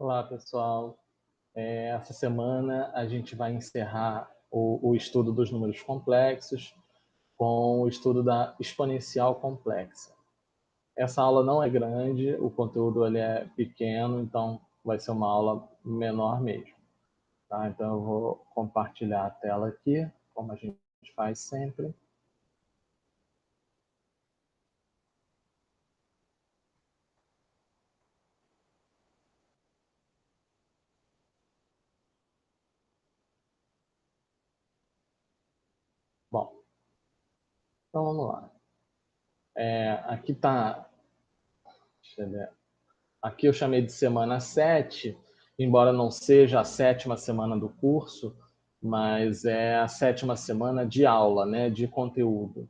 Olá, pessoal. Essa semana a gente vai encerrar o estudo dos números complexos com o estudo da exponencial complexa. Essa aula não é grande, o conteúdo ele é pequeno, então vai ser uma aula menor mesmo. Tá? Então eu vou compartilhar a tela aqui, como a gente faz sempre. Bom, então vamos lá. Aqui está. Deixa eu ver. Aqui eu chamei de semana 7, embora não seja a 7ª semana do curso, mas é a 7ª semana de aula, né, de conteúdo.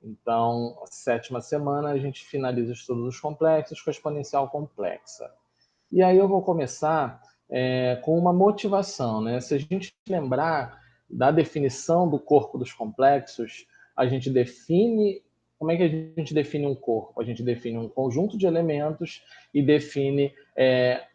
Então, a 7ª semana a gente finaliza o estudo dos complexos com a exponencial complexa. E aí eu vou começar com uma motivação, né? Se a gente lembrar da definição do corpo dos complexos, a gente define... Como é que a gente define um corpo? A gente define um conjunto de elementos e define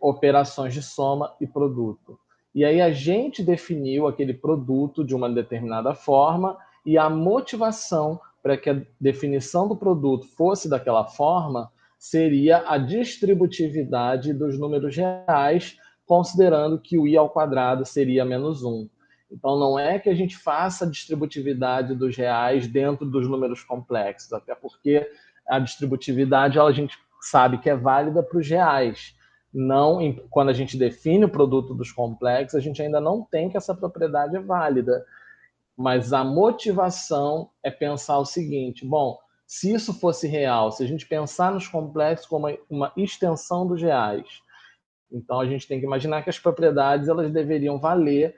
operações de soma e produto. E aí a gente definiu aquele produto de uma determinada forma e a motivação para que a definição do produto fosse daquela forma seria a distributividade dos números reais, considerando que o i ao quadrado seria menos 1. Então, não é que a gente faça a distributividade dos reais dentro dos números complexos, até porque a distributividade a gente sabe que é válida para os reais. Não, quando a gente define o produto dos complexos, a gente ainda não tem que essa propriedade é válida. Mas a motivação é pensar o seguinte: bom, se isso fosse real, se a gente pensar nos complexos como uma extensão dos reais, então a gente tem que imaginar que as propriedades elas deveriam valer,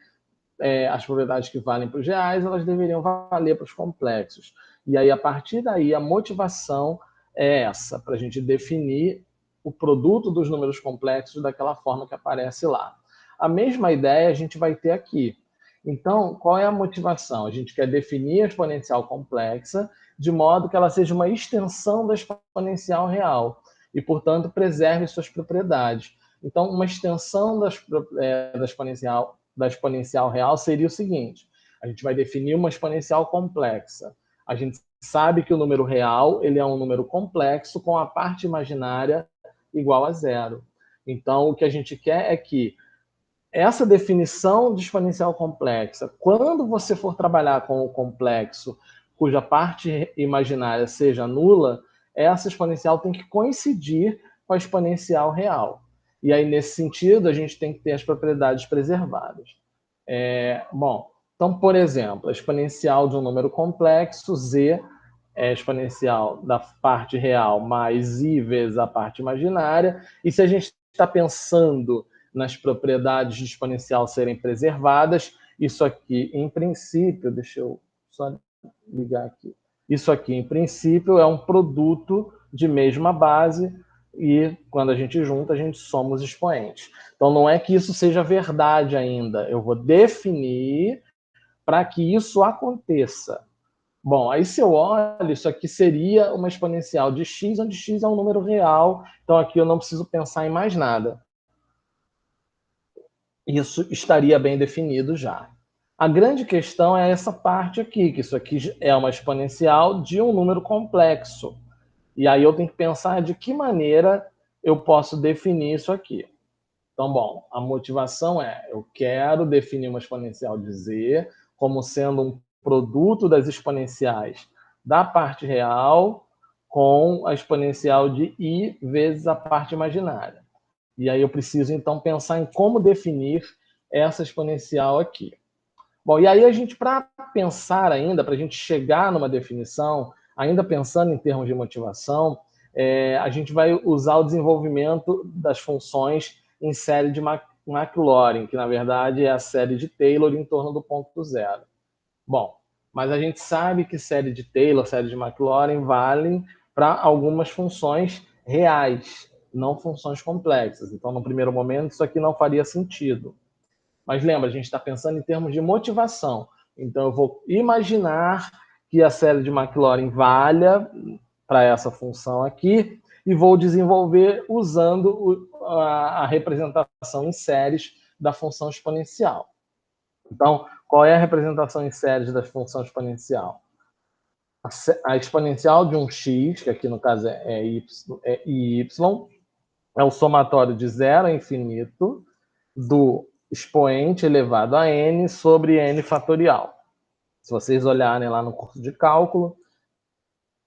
as propriedades que valem para os reais, elas deveriam valer para os complexos. E aí, a partir daí, a motivação é essa, para a gente definir o produto dos números complexos daquela forma que aparece lá. A mesma ideia a gente vai ter aqui. Então, qual é a motivação? A gente quer definir a exponencial complexa de modo que ela seja uma extensão da exponencial real e, portanto, preserve suas propriedades. Então, uma extensão da exponencial real seria o seguinte: a gente vai definir uma exponencial complexa. A gente sabe que o número real ele é um número complexo com a parte imaginária igual a zero. Então, o que a gente quer é que essa definição de exponencial complexa, quando você for trabalhar com o complexo cuja parte imaginária seja nula, essa exponencial tem que coincidir com a exponencial real. E aí, nesse sentido, a gente tem que ter as propriedades preservadas. Bom, então, por exemplo, a exponencial de um número complexo, z, é a exponencial da parte real mais i vezes a parte imaginária. E se a gente está pensando nas propriedades de exponencial serem preservadas, isso aqui, em princípio, deixa eu só ligar aqui. Isso aqui, em princípio, é um produto de mesma base e, quando a gente junta, a gente soma os expoentes. Então, não é que isso seja verdade ainda. Eu vou definir para que isso aconteça. Bom, aí se eu olho, isso aqui seria uma exponencial de x, onde x é um número real, então aqui eu não preciso pensar em mais nada. Isso estaria bem definido já. A grande questão é essa parte aqui, que isso aqui é uma exponencial de um número complexo. E aí eu tenho que pensar de que maneira eu posso definir isso aqui. Então, bom, a motivação é: eu quero definir uma exponencial de z como sendo um produto das exponenciais da parte real com a exponencial de i vezes a parte imaginária. E aí eu preciso, então, pensar em como definir essa exponencial aqui. Bom, e aí a gente, para pensar ainda, para a gente chegar numa definição, ainda pensando em termos de motivação, a gente vai usar o desenvolvimento das funções em série de Maclaurin, que na verdade é a série de Taylor em torno do ponto zero. Bom, mas a gente sabe que série de Taylor, série de Maclaurin valem para algumas funções reais, não funções complexas. Então, no primeiro momento, isso aqui não faria sentido. Mas lembra, a gente está pensando em termos de motivação. Então, eu vou imaginar que a série de Maclaurin valha para essa função aqui, e vou desenvolver usando a representação em séries da função exponencial. Então, qual é a representação em séries da função exponencial? A exponencial de um x, que aqui no caso é y, é o somatório de 0 a infinito do expoente elevado a n sobre n fatorial. Se vocês olharem lá no curso de cálculo,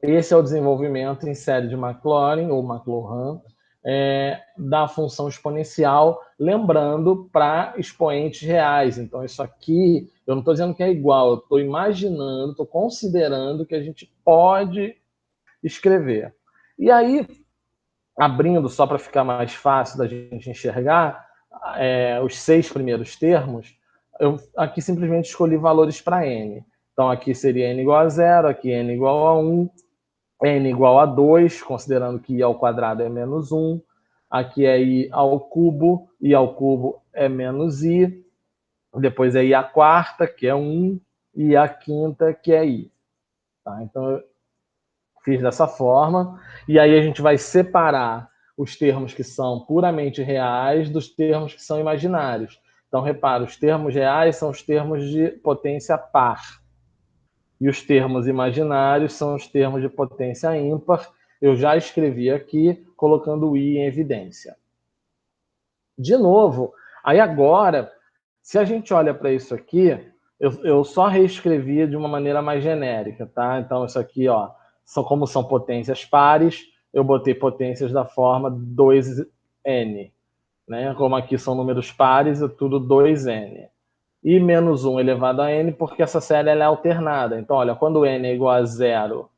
esse é o desenvolvimento em série de Maclaurin ou Maclaurin da função exponencial, lembrando para expoentes reais. Então, isso aqui, eu não estou dizendo que é igual, eu estou imaginando, estou considerando que a gente pode escrever. E aí, abrindo só para ficar mais fácil da gente enxergar os 6 primeiros termos, eu aqui simplesmente escolhi valores para n. Então, aqui seria n igual a 0, aqui n igual a 1, n igual a 2, considerando que i ao quadrado é menos 1, aqui é i ao cubo é menos i, depois é i à quarta, que é 1, e a quinta, que é i. Tá? Então, eu fiz dessa forma, e aí a gente vai separar os termos que são puramente reais dos termos que são imaginários. Então, repara, os termos reais são os termos de potência par, e os termos imaginários são os termos de potência ímpar. Eu já escrevi aqui, colocando o i em evidência. De novo, aí agora, se a gente olha para isso aqui, eu só reescrevi de uma maneira mais genérica, tá? Então, isso aqui, ó, como são potências pares, eu botei potências da forma 2n, né? Como aqui são números pares, é tudo 2n. E menos 1 elevado a n, porque essa série ela é alternada. Então, olha, quando n é igual a 0,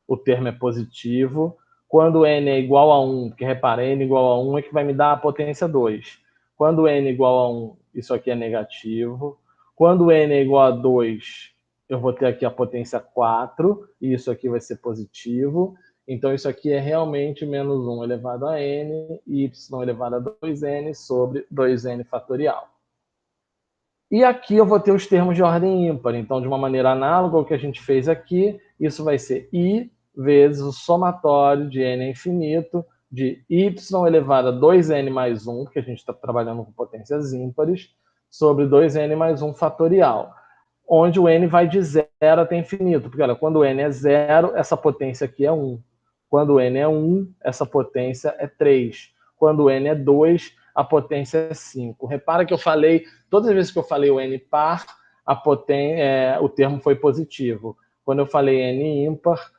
o termo é positivo. Quando n é igual a 1, porque repara, n igual a 1 é que vai me dar a potência 2. Quando n é igual a 1, isso aqui é negativo. Quando n é igual a 2, eu vou ter aqui a potência 4, e isso aqui vai ser positivo. Então, isso aqui é realmente menos 1 elevado a n, e y elevado a 2n sobre 2n fatorial. E aqui eu vou ter os termos de ordem ímpar. Então, de uma maneira análoga ao que a gente fez aqui, isso vai ser i vezes o somatório de n a infinito de y elevado a 2n mais 1, porque a gente está trabalhando com potências ímpares, sobre 2n mais 1 fatorial, onde o n vai de 0 até infinito. Porque, olha, quando n é 0, essa potência aqui é 1. Quando n é 1, essa potência é 3. Quando n é 2, a potência é 5. Repara que eu falei, todas as vezes que eu falei o n par, o termo foi positivo. Quando eu falei n ímpar,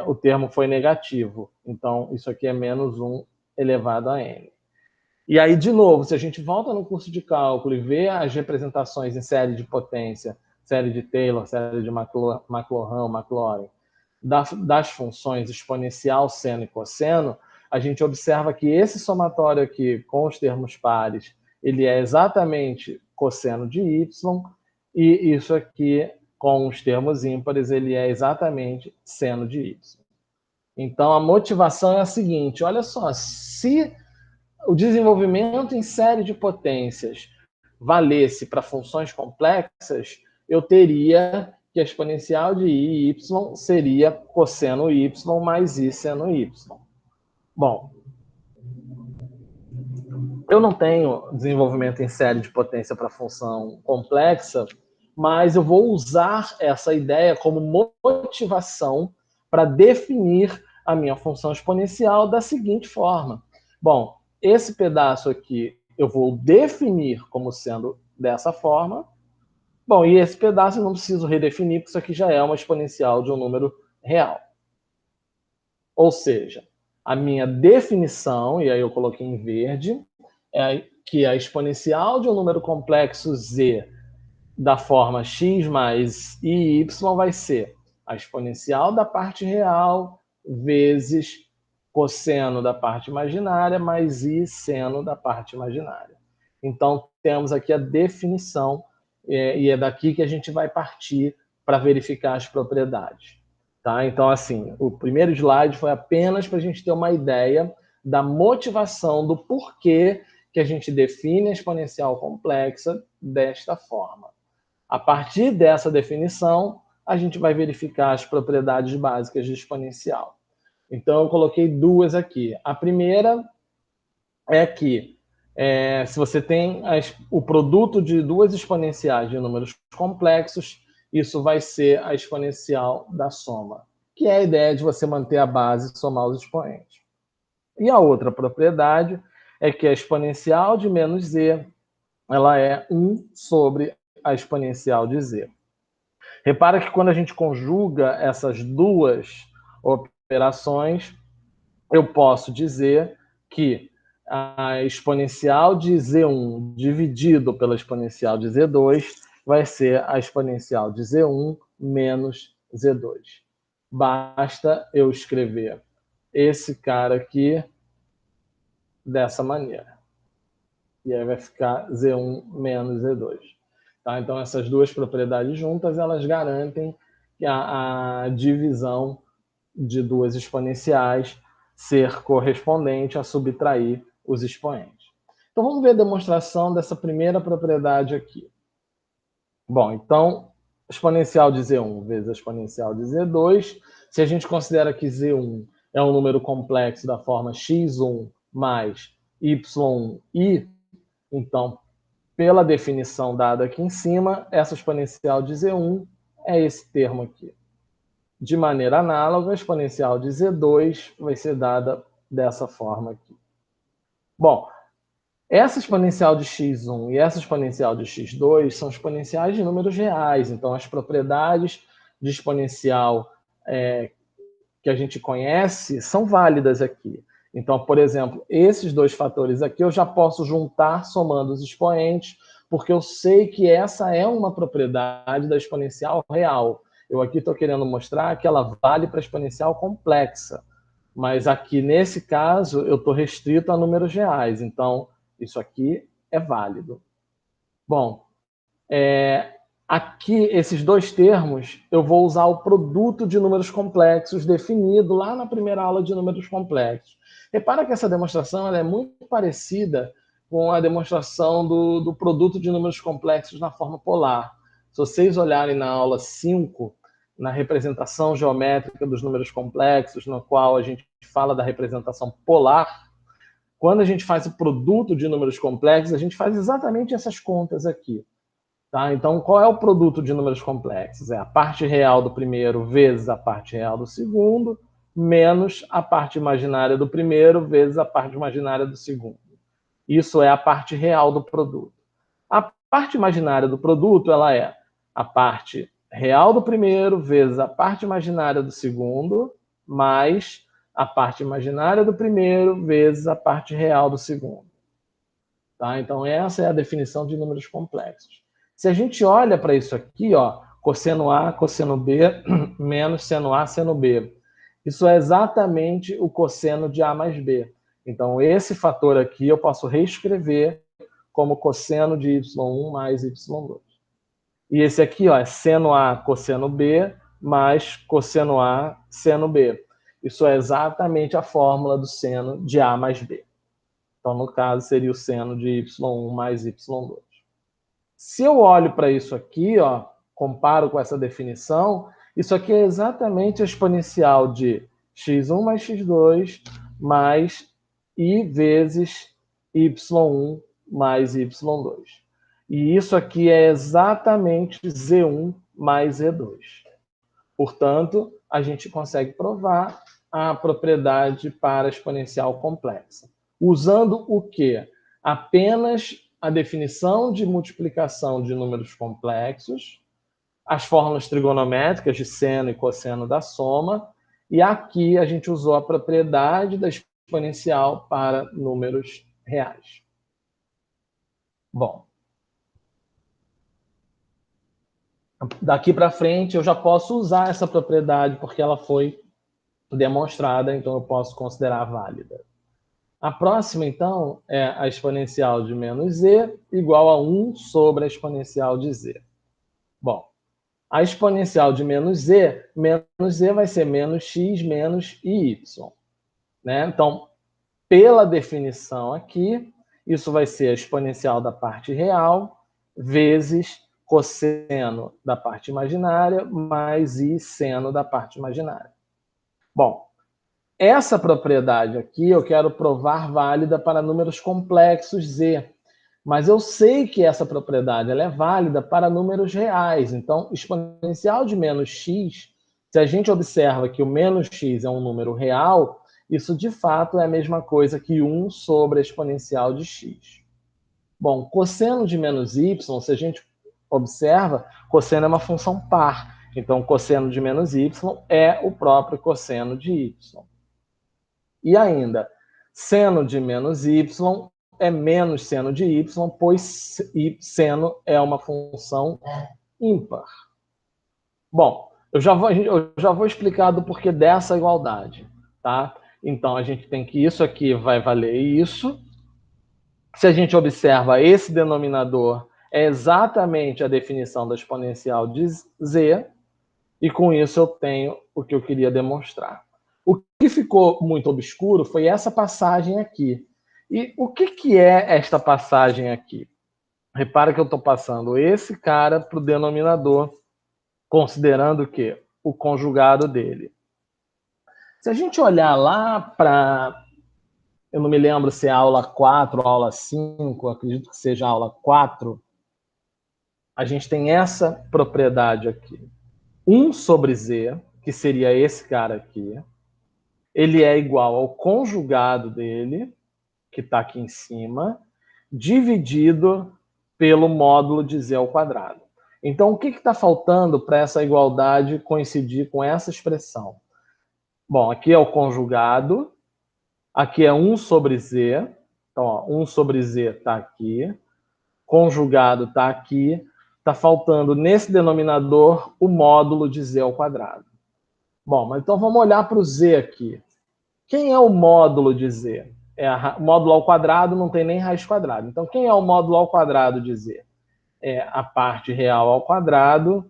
o termo foi negativo. Então, isso aqui é menos 1 elevado a n. E aí, de novo, se a gente volta no curso de cálculo e vê as representações em série de potência, série de Taylor, série de Maclaurin, Maclaurin, das funções exponencial, seno e cosseno, a gente observa que esse somatório aqui com os termos pares, ele é exatamente cosseno de y, e isso aqui com os termos ímpares, ele é exatamente seno de y. Então, a motivação é a seguinte, olha só, se o desenvolvimento em série de potências valesse para funções complexas, eu teria que a exponencial de i e y seria cosseno y mais i seno y. Bom, eu não tenho desenvolvimento em série de potência para função complexa, mas eu vou usar essa ideia como motivação para definir a minha função exponencial da seguinte forma. Bom, esse pedaço aqui eu vou definir como sendo dessa forma. Bom, e esse pedaço eu não preciso redefinir, porque isso aqui já é uma exponencial de um número real. Ou seja, a minha definição, e aí eu coloquei em verde, é que a exponencial de um número complexo z da forma x mais i y vai ser a exponencial da parte real vezes cosseno da parte imaginária mais i seno da parte imaginária. Então, temos aqui a definição, e é daqui que a gente vai partir para verificar as propriedades. Tá? Então, assim, o primeiro slide foi apenas para a gente ter uma ideia da motivação, do porquê que a gente define a exponencial complexa desta forma. A partir dessa definição, a gente vai verificar as propriedades básicas de exponencial. Então, eu coloquei duas aqui. A primeira é que, se você tem o produto de duas exponenciais de números complexos, isso vai ser a exponencial da soma, que é a ideia de você manter a base e somar os expoentes. E a outra propriedade é que a exponencial de menos z ela é 1 sobre a exponencial de z. Repara que quando a gente conjuga essas duas operações, eu posso dizer que a exponencial de z1 dividido pela exponencial de z2 vai ser a exponencial de z1 menos z2. Basta eu escrever esse cara aqui dessa maneira. E aí vai ficar z1 menos z2. Tá? Então, essas duas propriedades juntas, elas garantem a divisão de duas exponenciais ser correspondente a subtrair os expoentes. Então, vamos ver a demonstração dessa primeira propriedade aqui. Bom, então, exponencial de z1 vezes a exponencial de z2. Se a gente considera que z1 é um número complexo da forma x1 mais y1i, então, pela definição dada aqui em cima, essa exponencial de z1 é esse termo aqui. De maneira análoga, a exponencial de z2 vai ser dada dessa forma aqui. Bom, essa exponencial de x1 e essa exponencial de x2 são exponenciais de números reais, então as propriedades de exponencial que a gente conhece são válidas aqui. Então, por exemplo, esses dois fatores aqui eu já posso juntar somando os expoentes, porque eu sei que essa é uma propriedade da exponencial real. Eu aqui estou querendo mostrar que ela vale para a exponencial complexa, mas aqui, nesse caso, eu estou restrito a números reais, então isso aqui é válido. Bom, aqui, esses dois termos, eu vou usar o produto de números complexos definido lá na primeira aula de números complexos. Repara que essa demonstração ela é muito parecida com a demonstração do produto de números complexos na forma polar. Se vocês olharem na aula 5, na representação geométrica dos números complexos, no qual a gente fala da representação polar, quando a gente faz o produto de números complexos, a gente faz exatamente essas contas aqui. Tá? Então, qual é o produto de números complexos? É a parte real do primeiro vezes a parte real do segundo, menos a parte imaginária do primeiro vezes a parte imaginária do segundo. Isso é a parte real do produto. A parte imaginária do produto ela é a parte real do primeiro vezes a parte imaginária do segundo, mais a parte imaginária do primeiro vezes a parte real do segundo. Tá? Então, essa é a definição de números complexos. Se a gente olha para isso aqui, ó, cosseno A, cosseno B, menos seno A, seno B. Isso é exatamente o cosseno de A mais B. Então, esse fator aqui eu posso reescrever como cosseno de y1 mais y2. E esse aqui, ó, é seno A, cosseno B, mais cosseno A, seno B. Isso é exatamente a fórmula do seno de A mais B. Então, no caso, seria o seno de y1 mais y2. Se eu olho para isso aqui, ó, comparo com essa definição, isso aqui é exatamente a exponencial de x1 mais x2 mais i vezes y1 mais y2. E isso aqui é exatamente z1 mais z2. Portanto, a gente consegue provar a propriedade para exponencial complexa. Usando o quê? Apenas a definição de multiplicação de números complexos, as fórmulas trigonométricas de seno e cosseno da soma, e aqui a gente usou a propriedade da exponencial para números reais. Bom, daqui para frente eu já posso usar essa propriedade porque ela foi demonstrada, então eu posso considerar válida. A próxima, então, é a exponencial de menos z igual a 1 sobre a exponencial de z. Bom, a exponencial de menos z vai ser menos x menos y. Né? Então, pela definição aqui, isso vai ser a exponencial da parte real vezes cosseno da parte imaginária mais i seno da parte imaginária. Bom, essa propriedade aqui eu quero provar válida para números complexos Z. Mas eu sei que essa propriedade ela é válida para números reais. Então, exponencial de menos x, se a gente observa que o menos x é um número real, isso de fato é a mesma coisa que 1 sobre a exponencial de x. Bom, cosseno de menos y, se a gente observa, cosseno é uma função par. Então, cosseno de menos y é o próprio cosseno de y. E ainda, seno de menos y é menos seno de y, pois seno é uma função ímpar. Bom, eu já vou explicar do porquê dessa igualdade, tá? Então, a gente tem que isso aqui vai valer isso. Se a gente observa esse denominador, é exatamente a definição da exponencial de z, e com isso eu tenho o que eu queria demonstrar. O que ficou muito obscuro foi essa passagem aqui. E o que é esta passagem aqui? Repara que eu estou passando esse cara para o denominador, considerando o quê? O conjugado dele. Se a gente olhar lá para... Eu não me lembro se é aula 4 ou aula 5, acredito que seja aula 4. A gente tem essa propriedade aqui. 1 sobre z, que seria esse cara aqui, ele é igual ao conjugado dele, que está aqui em cima, dividido pelo módulo de z ao quadrado. Então, o que está faltando para essa igualdade coincidir com essa expressão? Bom, aqui é o conjugado, aqui é 1 sobre z, então, ó, 1 sobre z está aqui, conjugado está aqui, está faltando nesse denominador o módulo de z ao quadrado. Bom, mas então vamos olhar para o z aqui. Quem é o módulo de z? O módulo ao quadrado não tem nem raiz quadrada. Então, quem é o módulo ao quadrado de z? É a parte real ao quadrado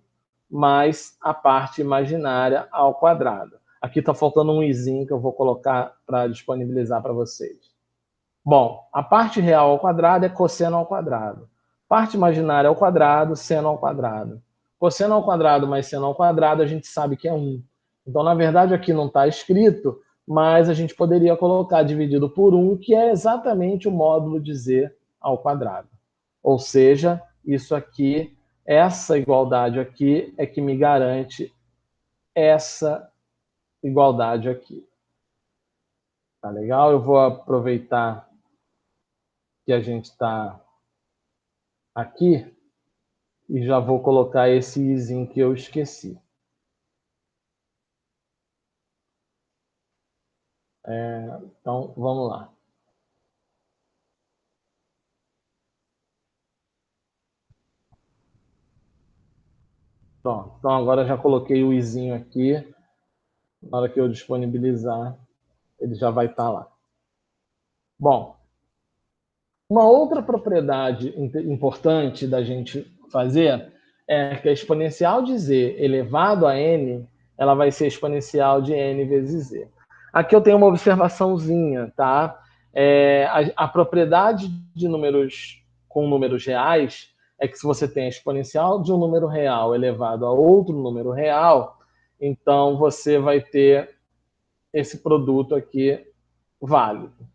mais a parte imaginária ao quadrado. Aqui está faltando um izinho que eu vou colocar para disponibilizar para vocês. Bom, a parte real ao quadrado é cosseno ao quadrado. Parte imaginária ao quadrado, seno ao quadrado. Cosseno ao quadrado mais seno ao quadrado, a gente sabe que é 1. Então, na verdade, aqui não está escrito, mas a gente poderia colocar dividido por 1, que é exatamente o módulo de z ao quadrado. Ou seja, isso aqui, essa igualdade aqui é que me garante essa igualdade aqui. Tá legal? Eu vou aproveitar que a gente está aqui e já vou colocar esse izinho que eu esqueci. Então, vamos lá. Pronto. Então, agora já coloquei o izinho aqui. Na hora que eu disponibilizar, ele já vai estar lá. Bom, uma outra propriedade importante da gente fazer é que a exponencial de z elevado a n, ela vai ser exponencial de n vezes z. Aqui eu tenho uma observaçãozinha, tá? A propriedade de números com números reais é que se você tem a exponencial de um número real elevado a outro número real, então você vai ter esse produto aqui válido.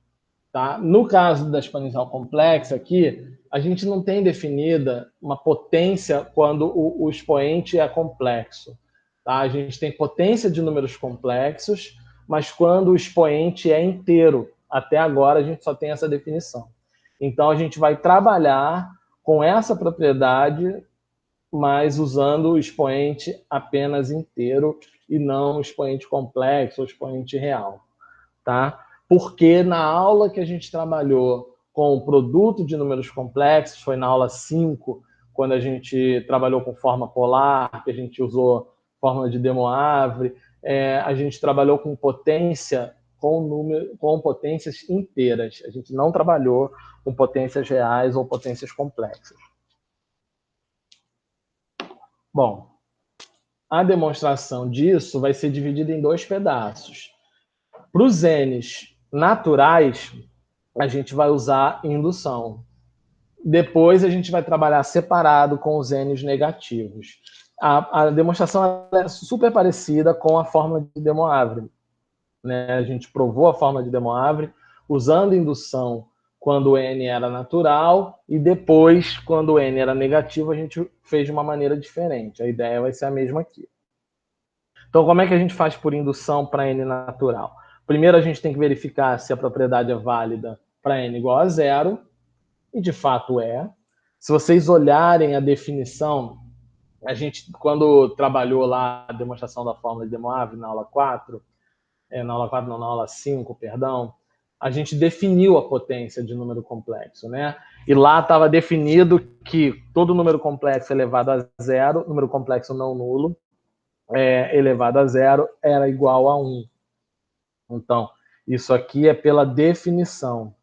Tá? No caso da exponencial complexa aqui, a gente não tem definida uma potência quando o expoente é complexo. Tá? A gente tem potência de números complexos, mas quando o expoente é inteiro. Até agora a gente só tem essa definição. Então a gente vai trabalhar com essa propriedade, mas usando o expoente apenas inteiro e não o expoente complexo ou expoente real. Tá? Porque na aula que a gente trabalhou com o produto de números complexos, foi na aula 5, quando a gente trabalhou com forma polar, que a gente usou fórmula de De Moivre, a gente trabalhou com potência, com potências inteiras. A gente não trabalhou com potências reais ou potências complexas. Bom, a demonstração disso vai ser dividida em 2 pedaços. Para os n's naturais, a gente vai usar indução. Depois a gente vai trabalhar separado com os n's negativos. A demonstração é super parecida com a fórmula de De Moivre. né? A gente provou a fórmula de De Moivre usando indução quando o N era natural e depois, quando o N era negativo, a gente fez de uma maneira diferente. A ideia vai ser a mesma aqui. Então, como é que a gente faz por indução para N natural? Primeiro, a gente tem que verificar se a propriedade é válida para N igual a zero, e de fato é. Se vocês olharem a definição, a gente, quando trabalhou lá a demonstração da fórmula de De Moivre na aula 4, na aula 4 não, na aula 5, perdão, a gente definiu a potência de número complexo, né? E lá estava definido que todo número complexo elevado a zero, número complexo não nulo, elevado a zero, era igual a 1. Então, isso aqui é pela definição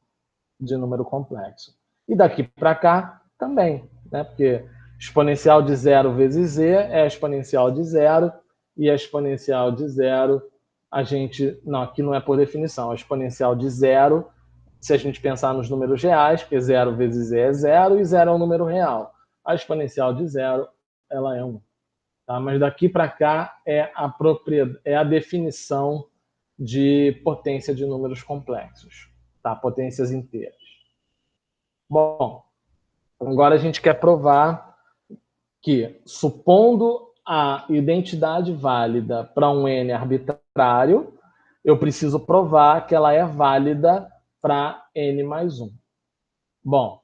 de número complexo. E daqui para cá também, né? Porque exponencial de zero vezes z é a exponencial de zero, e a exponencial de zero, a gente... Não, aqui não é por definição. A exponencial de zero, se a gente pensar nos números reais, porque zero vezes z é zero, e zero é um número real. A exponencial de zero, ela é 1. Tá? Mas daqui para cá é a definição de potência de números complexos, tá? Potências inteiras. Bom, agora a gente quer provar que, supondo a identidade válida para um N arbitrário, eu preciso provar que ela é válida para N mais 1. Bom,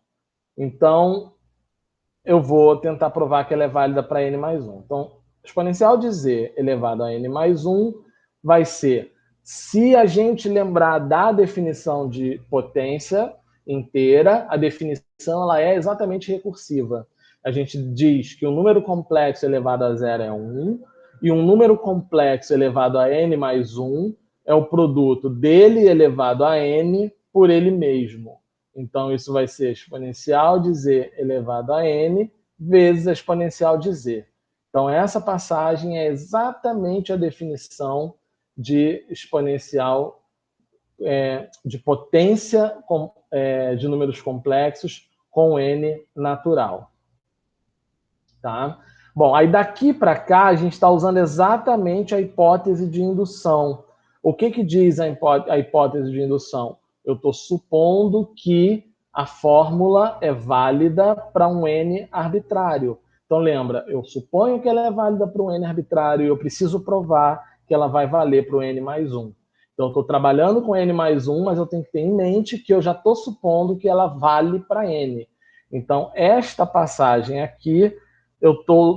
então eu vou tentar provar que ela é válida para N mais 1. Então, exponencial de z elevado a N mais 1 vai ser, se a gente lembrar da definição de potência inteira, a definição ela é exatamente recursiva. A gente diz que um número complexo elevado a zero é 1, e um número complexo elevado a N mais 1 é o produto dele elevado a N por ele mesmo. Então, isso vai ser exponencial de z elevado a n vezes a exponencial de z. Então, essa passagem é exatamente a definição de exponencial de potência de números complexos com n natural. Tá? Bom, aí daqui para cá a gente está usando exatamente a hipótese de indução. O que diz a hipótese de indução? Eu estou supondo que a fórmula é válida para um N arbitrário. Então, lembra, eu suponho que ela é válida para um N arbitrário e eu preciso provar que ela vai valer para o N mais 1. Então, eu estou trabalhando com N mais 1, mas eu tenho que ter em mente que eu já estou supondo que ela vale para N. Então, esta passagem aqui,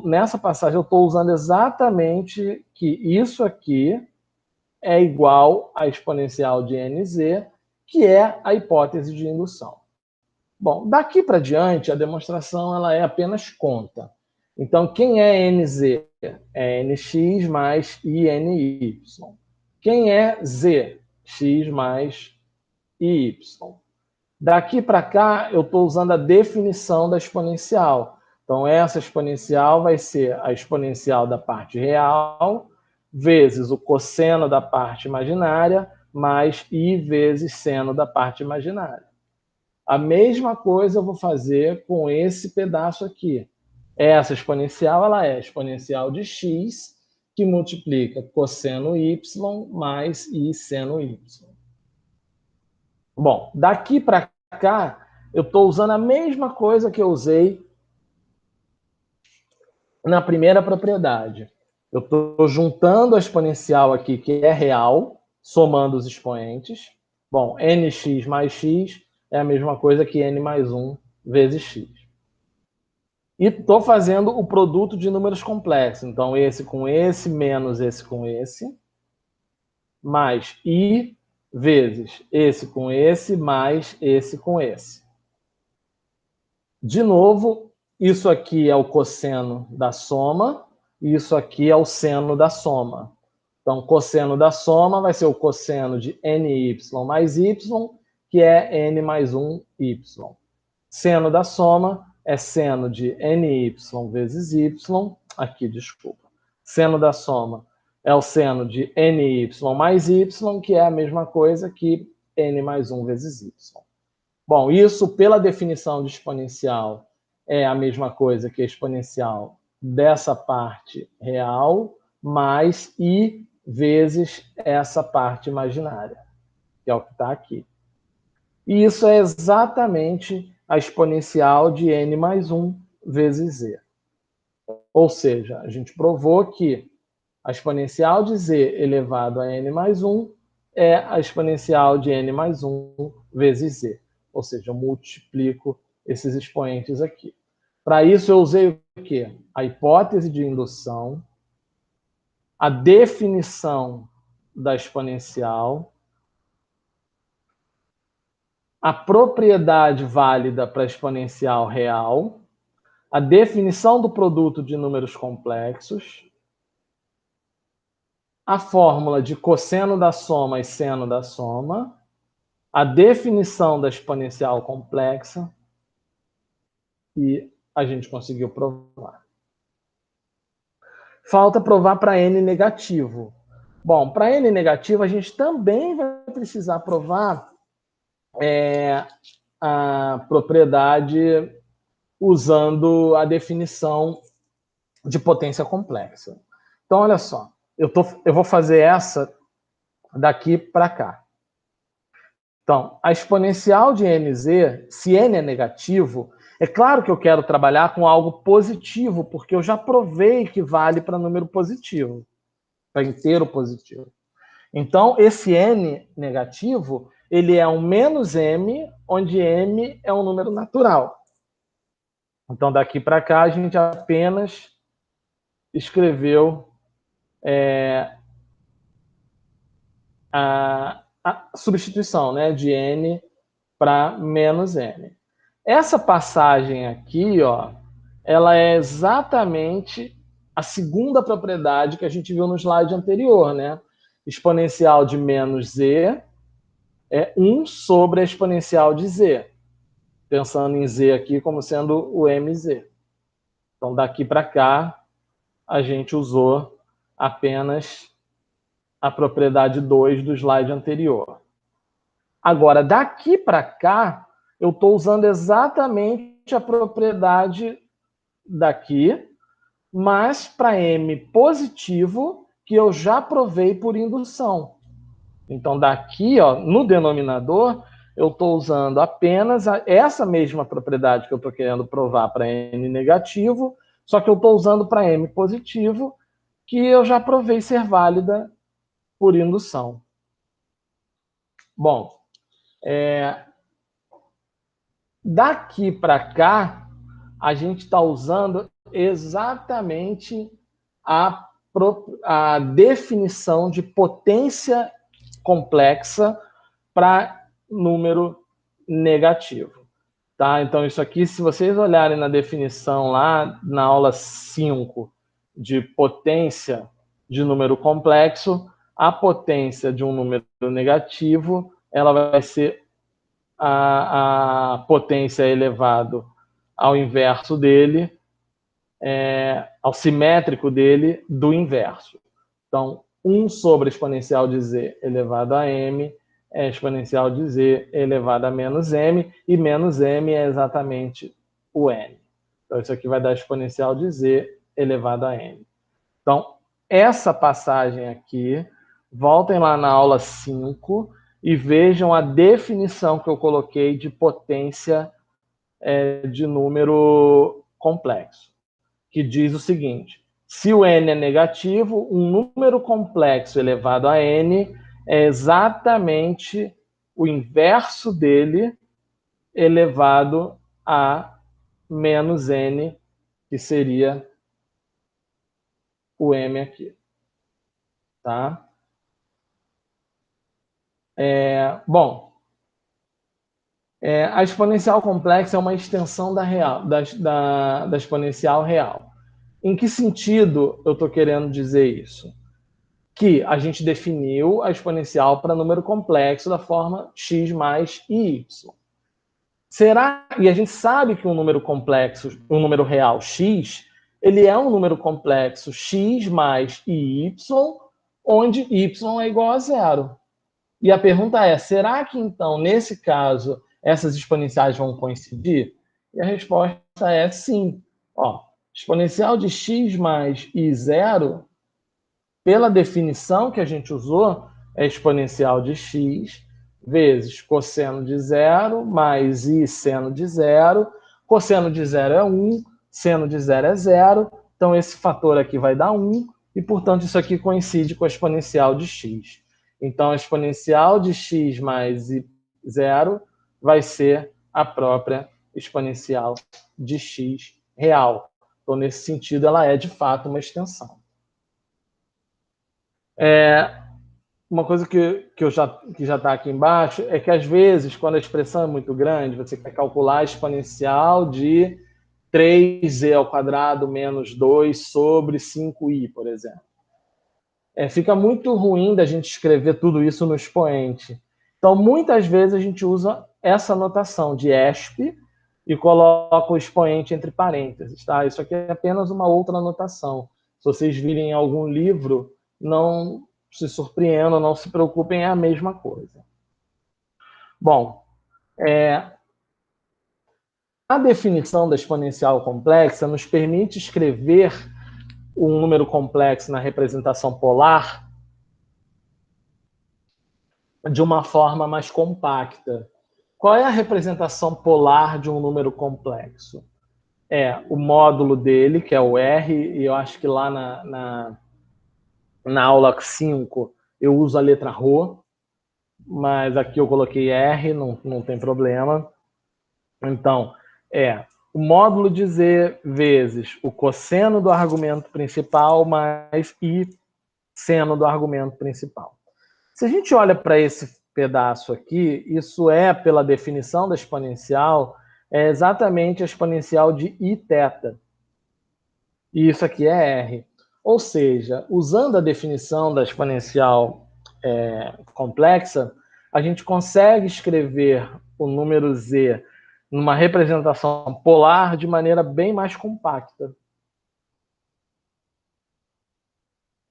nessa passagem, eu estou usando exatamente que isso aqui é igual à exponencial de nz, que é a hipótese de indução. Bom, daqui para diante, a demonstração ela é apenas conta. Então, quem é nz? É nx maisiny. Quem é z? X mais y. Daqui para cá, eu estou usando a definição da exponencial. Então, essa exponencial vai ser a exponencial da parte real vezes o cosseno da parte imaginária mais i vezes seno da parte imaginária. A mesma coisa eu vou fazer com esse pedaço aqui. Essa exponencial ela é exponencial de x, que multiplica cosseno y mais i seno y. Bom, daqui para cá, eu estou usando a mesma coisa que eu usei na primeira propriedade. Eu estou juntando a exponencial aqui, que é real, somando os expoentes. Bom, nx mais x é a mesma coisa que n mais 1 vezes x. E estou fazendo o produto de números complexos. Então, esse com esse, menos esse com esse, mais i vezes esse com esse, mais esse com esse. De novo, isso aqui é o cosseno da soma, e isso aqui é o seno da soma. Então, cosseno da soma vai ser o cosseno de ny mais y, que é n mais 1y. Seno da soma é seno de ny vezes y, aqui, desculpa. Seno da soma é o seno de ny mais y, que é a mesma coisa que n mais 1 vezes y. Bom, isso, pela definição de exponencial, é a mesma coisa que a exponencial dessa parte real, mais i vezes essa parte imaginária, que é o que está aqui. E isso é exatamente a exponencial de n mais 1 vezes z. Ou seja, a gente provou que a exponencial de z elevado a n mais 1 é a exponencial de n mais 1 vezes z. Ou seja, eu multiplico esses expoentes aqui. Para isso, eu usei o quê? A hipótese de indução, a definição da exponencial, a propriedade válida para a exponencial real, a definição do produto de números complexos, a fórmula de cosseno da soma e seno da soma, a definição da exponencial complexa, e a gente conseguiu provar. Falta provar para n negativo. Bom, para n negativo, a gente também vai precisar provar a propriedade usando a definição de potência complexa. Então, olha só, eu vou fazer essa daqui para cá. Então, a exponencial de nz, se n é negativo, é claro que eu quero trabalhar com algo positivo, porque eu já provei que vale para número positivo, para inteiro positivo. Então, esse n negativo, ele é um menos m, onde m é um número natural. Então, daqui para cá, a gente apenas escreveu a substituição, né, de n para menos n. Essa passagem aqui, ó, ela é exatamente a segunda propriedade que a gente viu no slide anterior, né? Exponencial de menos z é 1 sobre a exponencial de z. Pensando em z aqui como sendo o mz. Então, daqui para cá, a gente usou apenas a propriedade 2 do slide anterior. Agora, daqui para cá, eu estou usando exatamente a propriedade daqui, mas para m positivo, que eu já provei por indução. Então, daqui, ó, no denominador, eu estou usando apenas essa mesma propriedade que eu estou querendo provar para n negativo, só que eu estou usando para m positivo, que eu já provei ser válida por indução. Bom, daqui para cá, a gente está usando exatamente a definição de potência complexa para número negativo. Tá? Então, isso aqui, se vocês olharem na definição lá na aula 5 de potência de número complexo, a potência de um número negativo, ela vai ser a potência elevado ao inverso dele, ao simétrico dele, do inverso. Então, 1 sobre a exponencial de z elevado a m é a exponencial de z elevado a menos m, e menos m é exatamente o n. Então, isso aqui vai dar a exponencial de z elevado a n. Então, essa passagem aqui, voltem lá na aula 5 e vejam a definição que eu coloquei de potência de número complexo, que diz o seguinte: se o n é negativo, um número complexo elevado a n é exatamente o inverso dele elevado a menos n, que seria o m aqui. Tá? Bom, a exponencial complexa é uma extensão da exponencial real. Em que sentido eu estou querendo dizer isso? Que a gente definiu a exponencial para número complexo da forma x mais y. E a gente sabe que um número complexo, um número real x, ele é um número complexo x mais y, onde y é igual a zero. E a pergunta é, será que então, nesse caso, essas exponenciais vão coincidir? E a resposta é sim. Ó, exponencial de x mais y0 pela definição que a gente usou, é exponencial de x vezes cosseno de zero mais i seno de zero. Cosseno de zero é 1, seno de zero é zero. Então, esse fator aqui vai dar 1, e, portanto, isso aqui coincide com a exponencial de x. Então, a exponencial de x mais i zero vai ser a própria exponencial de x real. Então, nesse sentido, ela é, de fato, uma extensão. Uma coisa que já está aqui embaixo é que, às vezes, quando a expressão é muito grande, você quer calcular a exponencial de 3z ao quadrado menos 2 sobre 5i, por exemplo. Fica muito ruim da gente escrever tudo isso no expoente. Então, muitas vezes, a gente usa essa notação de ESP e coloca o expoente entre parênteses. Tá? Isso aqui é apenas uma outra notação. Se vocês virem em algum livro, não se surpreendam, não se preocupem, é a mesma coisa. Bom, a definição da exponencial complexa nos permite escrever um número complexo na representação polar de uma forma mais compacta. Qual é a representação polar de um número complexo? É o módulo dele, que é o R, e eu acho que lá na aula 5 eu uso a letra Rho, mas aqui eu coloquei R, não tem problema. Então, o módulo de Z vezes o cosseno do argumento principal mais I seno do argumento principal. Se a gente olha para esse pedaço aqui, isso é, pela definição da exponencial, é exatamente a exponencial de Iθ. E isso aqui é R. Ou seja, usando a definição da exponencial complexa, a gente consegue escrever o número Z numa representação polar de maneira bem mais compacta.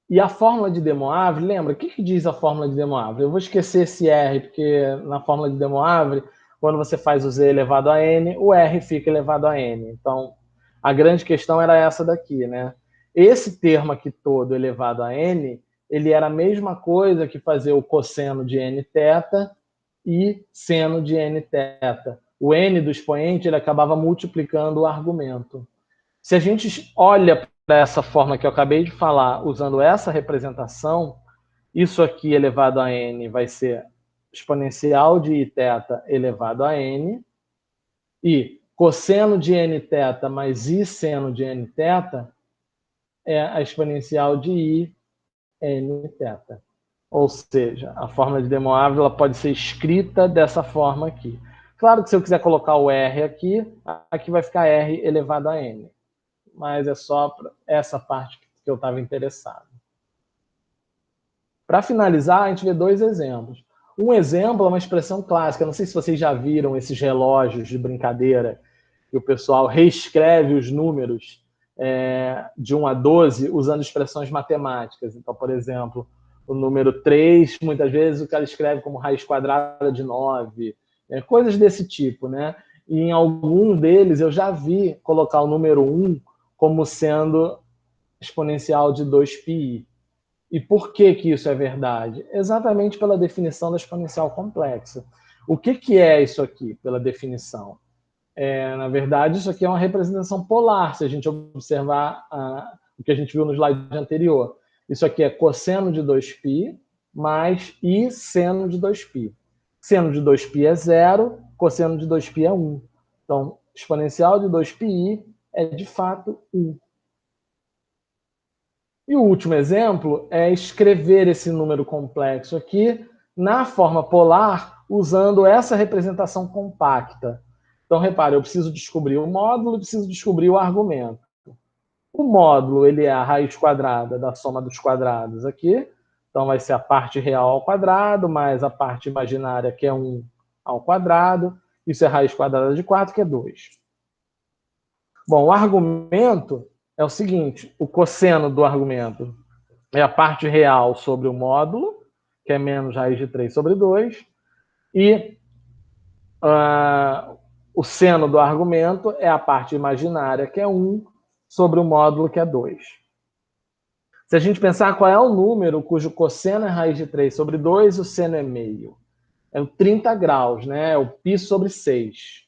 E a fórmula de De Moivre, lembra? O que diz a fórmula de De Moivre? Eu vou esquecer esse R, porque na fórmula de De Moivre, quando você faz o Z elevado a N, o R fica elevado a N. Então, a grande questão era essa daqui, né? Esse termo aqui todo elevado a N, ele era a mesma coisa que fazer o cosseno de Nθ e seno de Nθ. O N do expoente, ele acabava multiplicando o argumento. Se a gente olha para essa forma que eu acabei de falar, usando essa representação, isso aqui elevado a n vai ser exponencial de Iθ elevado a n, e cosseno de Nθ mais I seno de Nθ é a exponencial de I Nθ. Ou seja, a fórmula de De Moivre ela pode ser escrita dessa forma aqui. Claro que se eu quiser colocar o R aqui, aqui vai ficar R elevado a n. Mas é só essa parte que eu estava interessado. Para finalizar, a gente vê dois exemplos. Um exemplo é uma expressão clássica. Não sei se vocês já viram esses relógios de brincadeira, que o pessoal reescreve os números de 1 a 12 usando expressões matemáticas. Então, por exemplo, o número 3, muitas vezes o cara escreve como raiz quadrada de 9, coisas desse tipo, né? E em algum deles eu já vi colocar o número 1 como sendo exponencial de 2πi. E por que isso é verdade? Exatamente pela definição da exponencial complexa. O que é isso aqui, pela definição? Na verdade, isso aqui é uma representação polar, se a gente observar o que a gente viu no slide anterior. Isso aqui é cosseno de 2π mais I seno de 2π. Seno de 2π é 0, cosseno de 2π é 1. Então, exponencial de 2πi é, de fato, 1. E o último exemplo é escrever esse número complexo aqui na forma polar, usando essa representação compacta. Então, repare, eu preciso descobrir o módulo e preciso descobrir o argumento. O módulo ele é a raiz quadrada da soma dos quadrados aqui. Então, vai ser a parte real ao quadrado, mais a parte imaginária, que é 1 ao quadrado. Isso é raiz quadrada de 4, que é 2. Bom, o argumento é o seguinte, o cosseno do argumento é a parte real sobre o módulo, que é menos raiz de 3 sobre 2, e o seno do argumento é a parte imaginária, que é 1, sobre o módulo, que é 2. Se a gente pensar qual é o número cujo cosseno é raiz de 3 sobre 2, o seno é meio. É o 30 graus, né? É o π sobre 6.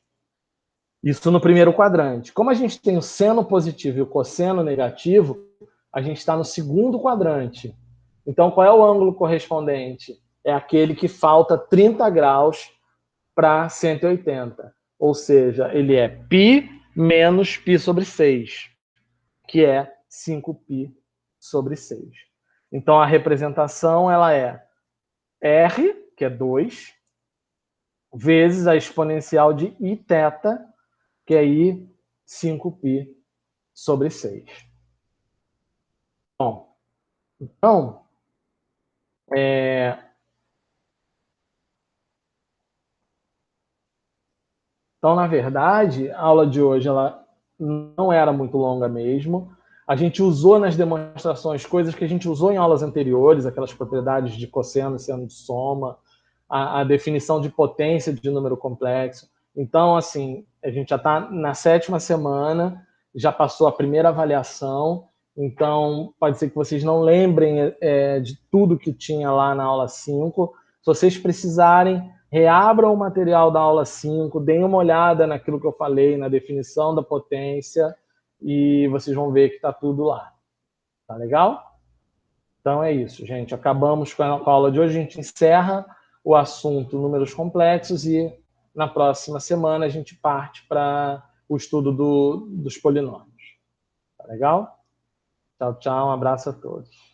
Isso no primeiro quadrante. Como a gente tem o seno positivo e o cosseno negativo, a gente está no segundo quadrante. Então, qual é o ângulo correspondente? É aquele que falta 30 graus para 180. Ou seja, ele é π menos π sobre 6, que é 5π sobre 6. Então, a representação ela é R, que é 2, vezes a exponencial de Iθ, que é I 5π sobre 6. Bom, então, na verdade, a aula de hoje ela não era muito longa mesmo. A gente usou nas demonstrações coisas que a gente usou em aulas anteriores, aquelas propriedades de cosseno e seno de soma, a definição de potência de número complexo. Então, assim, a gente já está na 7ª semana, já passou a primeira avaliação, então pode ser que vocês não lembrem de tudo que tinha lá na aula 5. Se vocês precisarem, reabram o material da aula 5, deem uma olhada naquilo que eu falei, na definição da potência, e vocês vão ver que está tudo lá. Tá legal? Então é isso, gente. Acabamos com a aula de hoje. A gente encerra o assunto números complexos e na próxima semana a gente parte para o estudo dos polinômios. Tá legal? Tchau, tchau. Um abraço a todos.